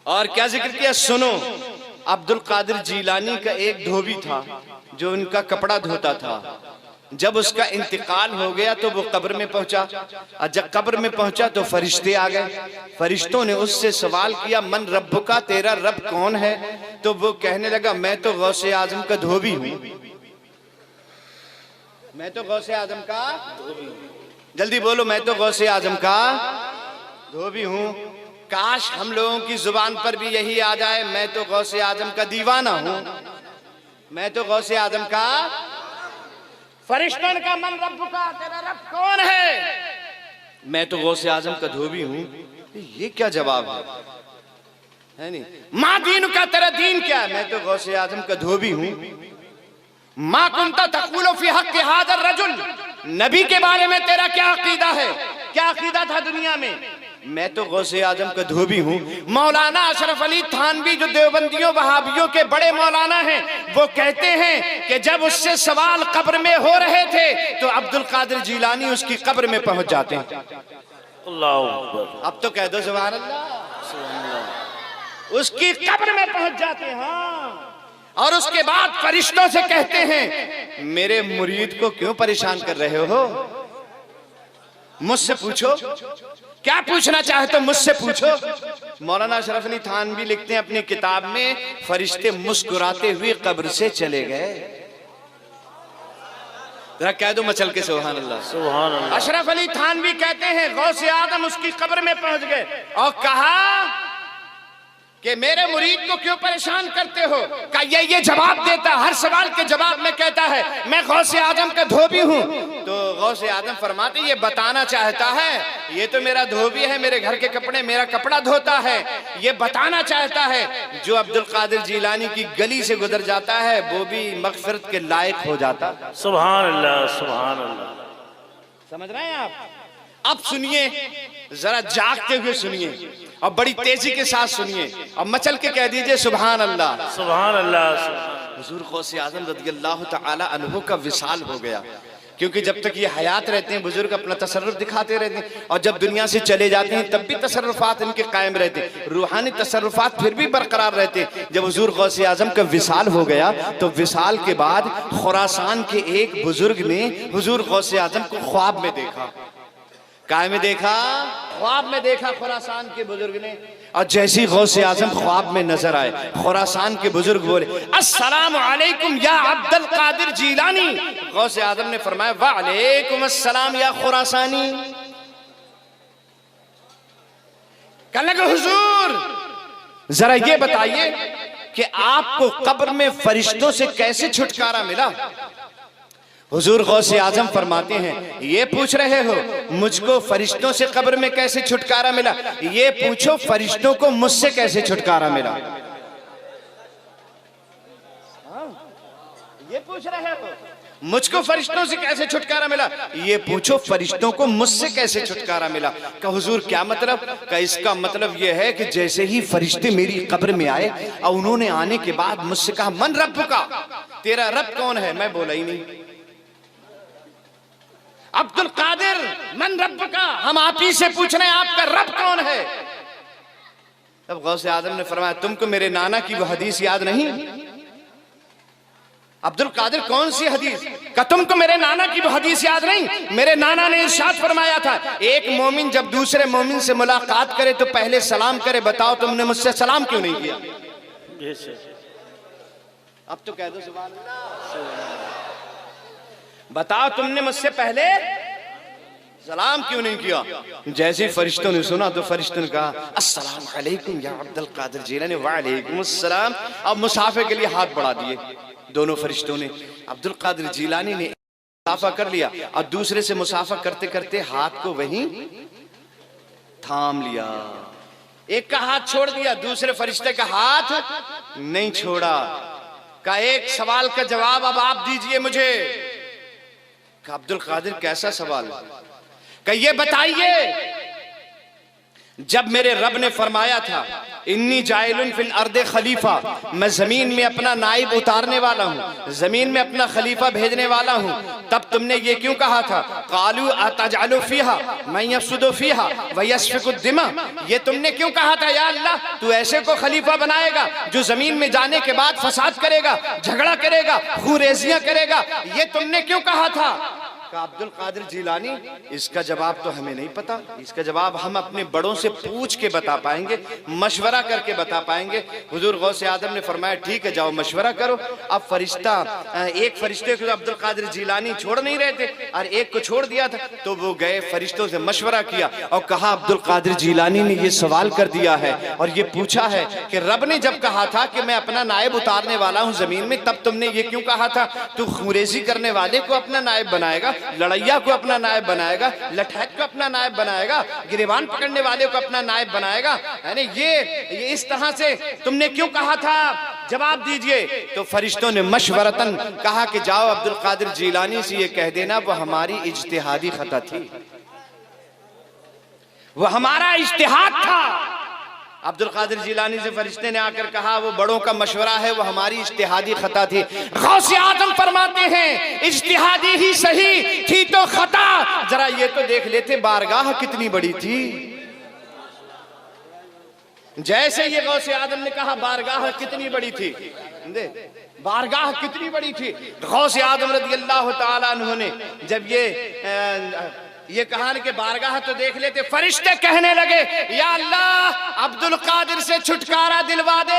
और क्या जिक्र किया, सुनो। अब्दुल कादिर जीलानी का एक धोबी था जो उनका कपड़ा धोता था। जब उसका इंतकाल हो गया तो वो कब्र में पहुंचा, और जब कब्र में पहुंचा तो फरिश्ते आ गए। फरिश्तों ने उससे सवाल किया, मन रब्बुका, तेरा रब कौन है? तो वो कहने लगा, मैं तो गौसे आजम का धोबी हूं, मैं तो गौसे आजम का धोबी हूं। जल्दी बोलो, मैं तो गौसे आजम का धोबी हूं। काश हम लोगों की जुबान पर भी यही आ जाए, मैं तो गौसे आजम का दीवाना हूं, मैं तो गौसे आजम का। फरिश्तों का मन रब्बुका, तेरा रब कौन है? मैं तो गौसे आजम का धोबी हूं। ये क्या जवाब है नहीं? माँ दीन का, तेरा दीन क्या है? मैं तो गौसे आजम का धोबी हूं। माँ कुंता तक़ूलु फी हक़्क़ि हाज़ा रजुल, नबी के बारे में तेरा क्या अकीदा है? क्या अकीदा था दुनिया में? मैं तो गौसे आजम का धोबी हूँ। मौलाना अशरफ अली थानवी जो देवबंदियों वहाबियों के बड़े मौलाना हैं, वो कहते हैं कि जब उससे सवाल कब्र में हो रहे थे तो अब्दुल कादिर जीलानी उसकी कब्र में पहुंच जाते हैं। अल्लाह अकबर। अब तो कह दो सुभान अल्लाह। उसकी कब्र में पहुंच जाते हैं। हाँ। और उसके बाद फरिश्तों से कहते हैं, मेरे मुरीद को क्यों परेशान कर रहे हो? मुझसे पूछो, क्या पूछना चाहे तो मुझसे पूछो। मौलाना अशरफ अली थानवी लिखते हैं अपनी किताब में, फरिश्ते मुस्कुराते हुए कब्र से चले गए। जरा कह दो मचल के सुभान अल्लाह। सुभान अल्लाह। अशरफ अली थानवी कहते हैं गौसे आदम उसकी कब्र में पहुंच गए और कहा कि मेरे मुरीद को क्यों परेशान करते हो? का ये जवाब देता, हर सवाल के जवाब में कहता है मैं गौसे आजम का धोबी हूँ। तो गौसे आजम फरमाते, ये बताना चाहता है, ये तो मेरा धोबी है, मेरे घर के कपड़े मेरा कपड़ा धोता है, ये बताना चाहता है जो अब्दुल कादिर जीलानी की गली से गुजर जाता है वो भी मगफिरत के लायक हो जाता। सुभान अल्लाह, सुभान अल्लाह। समझ रहे हैं आप? अब सुनिए, जरा जागते हुए सुनिए और बड़ी तेजी के साथ सुनिए और मचल के कह दीजिए सुभान अल्लाह, सुभान अल्लाह। हुजूर गौसे आजम रज़ियल्लाहु तआला अन्हु का विसाल हो गया, क्योंकि जब तक ये हयात रहते हैं बुजुर्ग अपना तसर्रुफ दिखाते रहते हैं, और जब दुनिया से चले जाते हैं तब भी तसर्रुफात इनके कायम रहते हैं, रूहानी तसर्रुफात फिर भी बरकरार रहते हैं। जब हुजूर गौसे आजम का विसाल हो गया तो विसाल के बाद खुरासान के एक बुजुर्ग ने हुजूर गौसे आजम को ख्वाब में देखा। काय में देखा? ख्वाब में देखा खुरासान के बुजुर्ग ने। और जैसी गौसे आजम ख्वाब में नजर आए, खुरासान के बुजुर्ग बोले, अस्सलाम अलैकुम या अब्दुल कादिर जीलानी। गौसे आजम ने फरमाया, वालेकुम अस्सलाम या खुरासानी। कहने लगे, हुजूर जरा ये बताइए कि आपको कब्र में फरिश्तों से कैसे छुटकारा मिला? हुजूर गौसे आजम फरमाते हैं, ये पूछ रहे हो मुझको फरिश्तों से कब्र में कैसे छुटकारा मिला? ये पूछो फरिश्तों को मुझसे कैसे छुटकारा मिला। ये पूछ रहे हो मुझको फरिश्तों से कैसे छुटकारा मिला? ये पूछो फरिश्तों को मुझसे कैसे छुटकारा मिला। का हुजूर क्या मतलब? का इसका मतलब ये है कि जैसे ही फरिश्ते मेरी कब्र में आए और उन्होंने आने के बाद मुझसे कहा, मन रब्बुका, तेरा रब कौन है? मैं बोला ही नहीं। अब्दुल कादिर मन रब्बुका, हम आप ही से पूछ रहे हैं आपका रब कौन है? तब गौसे आजम ने फरमाया, तुमको मेरे नाना की वो हदीस याद नहीं? अब्दुल कादिर कौन सी हदीस? का तुमको मेरे नाना की वो हदीस याद नहीं? मेरे नाना ने इरशाद फरमाया था, एक मोमिन जब दूसरे मोमिन से मुलाकात करे तो पहले सलाम करे। बताओ तुमने मुझसे सलाम क्यों नहीं किया? अब तो कह दो सुभान अल्लाह। बताओ तुमने मुझसे पहले सलाम क्यों नहीं किया? जैसे फरिश्तों ने सुना तो फरिश्तों ने कहा, अस्सलाम अलैकुम या अब्दुल कादिर जीलानी। वालेकुम अस्सलाम। अब मुसाफे के लिए हाथ बढ़ा दिए दोनों फरिश्तों ने। अब्दुल कादिर जीलानी ने मुसाफा कर लिया और दूसरे से मुसाफा करते करते हाथ को वहीं थाम लिया। एक का हाथ छोड़ दिया, दूसरे फरिश्ते का हाथ नहीं छोड़ा। का एक सवाल का जवाब अब आप दीजिए मुझे। अब्दुल कादिर कैसा सवाल? कि ये बताइए जब मेरे रब ने फरमाया था इन्नी जाइलुन फिल अर्दे खलीफा, मैं जमीन में अपना नाइब उतारने वाला हूँ, जमीन में अपना खलीफा भेजने वाला हूँ, तब तुमने ये क्यों कहा था? कालू अतजअलु फीहा मन यफ्सुदु फीहा व यस्फिकु दिमा, ये तुमने क्यों कहा था या अल्लाह तू ऐसे को खलीफा बनाएगा जो जमीन में जाने के बाद फसाद करेगा, झगड़ा करेगा, खूरेजियां करेगा, ये तुमने क्यों कहा था? अब्दुल कादिर जिलानी, इसका जवाब तो हमें नहीं पता, इसका जवाब हम अपने बड़ों से पूछ के बता पाएंगे, मशवरा करके बता पाएंगे। हुजूर गौसे आजम ने फरमाया ठीक है जाओ मशवरा करो। अब फरिश्ता, एक फरिश्ते को अब्दुल कादिर जिलानी छोड़ नहीं रहे थे और एक को छोड़ दिया था, तो वो गए फरिश्तों से मशवरा किया और कहा अब्दुल कादिर जिलानी ने ये सवाल कर दिया है और ये पूछा है कि रब ने जब कहा था कि मैं अपना नायब उतारने वाला हूँ जमीन में, तब तुमने ये क्यों कहा था? तू खुरेजी करने वाले को अपना नायब बनाएगा, लड़ैया को अपना नायब बनाएगा, लठैत को अपना नायब बनाएगा, गिरेबान पकड़ने वाले को अपना नायब बनाएगा, यानी ये इस तरह से तुमने क्यों कहा था? जवाब दीजिए। तो फरिश्तों ने मशवरतन कहा कि जाओ अब्दुल कादिर जिलानी से ये कह देना वो हमारी इज्तिहादी खता थी, वो हमारा इज्तिहाद था। अब्दुल कादिर जिलानी से फरिश्ते ने आकर कहा वो बड़ों का मशवरा है, वो हमारी इज्तिहादी खता थी। गौसे आजम फरमाते हैं इज्तिहादी ही सही थी तो खता, जरा ये तो देख लेते बारगाह कितनी बड़ी थी। जैसे ये गौसे आजम ने कहा बारगाह कितनी बड़ी थी, बारगाह कितनी बड़ी थी। गौसे आजम रज़ी अल्लाह तआला अन्हु ने जब ये कहानी के बारगाह तो देख लेते, फरिश्ते कहने लगे या अल्लाह अब्दुल कादिर से छुटकारा दिलवा दे।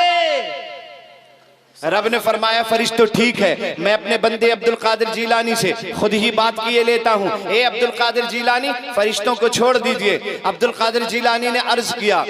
रब ने फरमाया फरिश्तों ठीक है, मैं अपने बंदे अब्दुल कादिर जिलानी से खुद ही बात किए लेता हूँ। ए अब्दुल कादिर जिलानी, फरिश्तों को छोड़ दीजिए। अब्दुल कादिर जिलानी ने अर्ज किया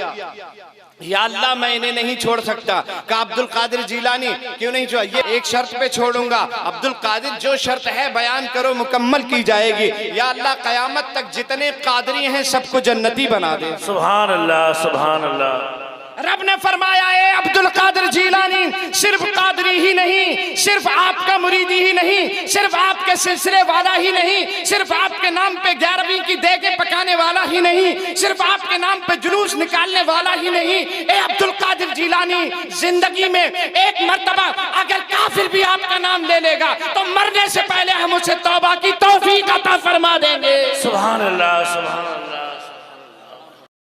या अल्लाह मैं इन्हें नहीं छोड़ सकता। कहा अब्दुल कादिर जिलानी क्यों नहीं छोड़? ये एक शर्त पे छोड़ूंगा। अब्दुल कादिर जो शर्त है बयान करो, मुकम्मल की जाएगी। या अल्लाह कयामत तक जितने कादरी हैं सबको जन्नती बना दे। सुभान अल्लाह, सुभान अल्लाह। रब ने फरमाया ए अब्दुल कादिर जिलानी, सिर्फ कादरी ही नहीं, सिर्फ आपका मुरीदी ही नहीं, सिर्फ आपके सिलसिले वाला ही नहीं, सिर्फ आपके नाम पे 11वीं की देगे पकाने वाला ही नहीं, सिर्फ आपके नाम पे जुलूस निकालने वाला ही नहीं। ए अब्दुल कादिर जिलानी, जिंदगी में एक मर्तबा अगर काफिर भी आपका नाम ले लेगा तो मरने से पहले हम उसे तौबा की तौफीक अता फरमा देंगे। सुभान अल्लाह, सुभान अल्लाह।